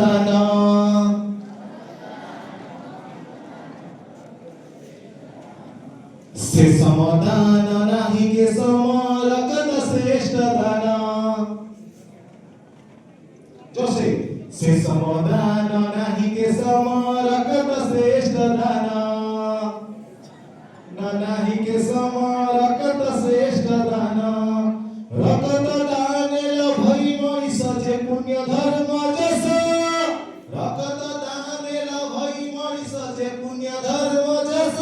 दान से समाधान नाही के समरकत श्रेष्ठ दान जोसे से समाधान नाही के समरकत श्रेष्ठ दान नाही के समरकत श्रेष्ठ दान रकत दानेल भई मनिषाचे पुण्य धर्म जस रकत दानेल भई मनिषाचे पुण्य धर्म जस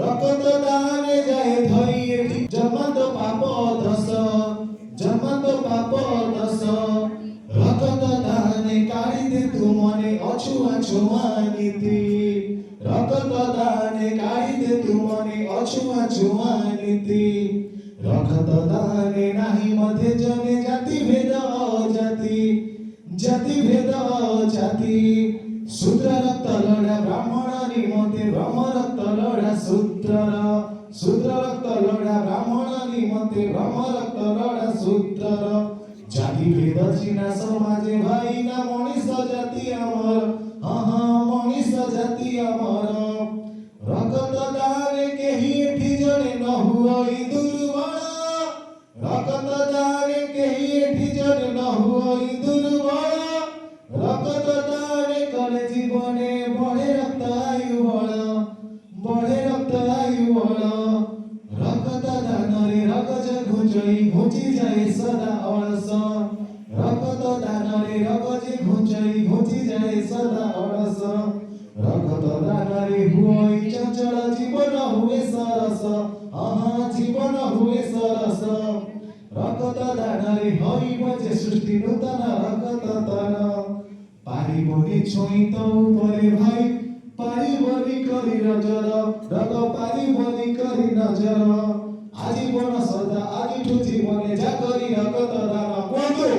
रकत दाने जाय धई जन्मत पाप दस जन्मत पाप दस रकत दाने काढी दे तू मने अछुआ छुआनीति रकत दाने काढी दे तू मने अछुआ छुआनीति रकत दाने नाही मध्ये जने जाती भेद जाती भेद जाती शूद्र रक्त लढा ब्राह्मण निमते ब्रह्म रक्त लढा शूद्र रक्त लढा ब्राह्मण निमते ब्रह्म रक्त लढा शूद्र जाति भेद चिना समाजे भाई ना मनीष जाति अमर मनीष जाति अमर रकत दाने केही एठी जने न हुई दुर्बल रकत दाने केही एठी जने न हुई दुर्बल रकत दाने कले जीवने बढ़े रक्त आयु बल रकत दानरे रगज घुंची जाए सदा अलस रकत दानरे रगज घुंची जाए सदा अलस रकत दानरे हुई चंचल जीवन हुए सरस जीवन हुए सरस रकत दानरे हई बजे सृष्टि नूतन रकत दान पारिबनी छोई तो उपरे भाई पारिबनी करी नजर रग पारिबनी करी नजर आजीवन सदा आजिठु जीवने जाकरी रकत दान कोंदो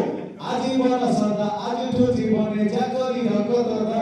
आजीवन सदा आजिठु जीवने जाकरी रकत दान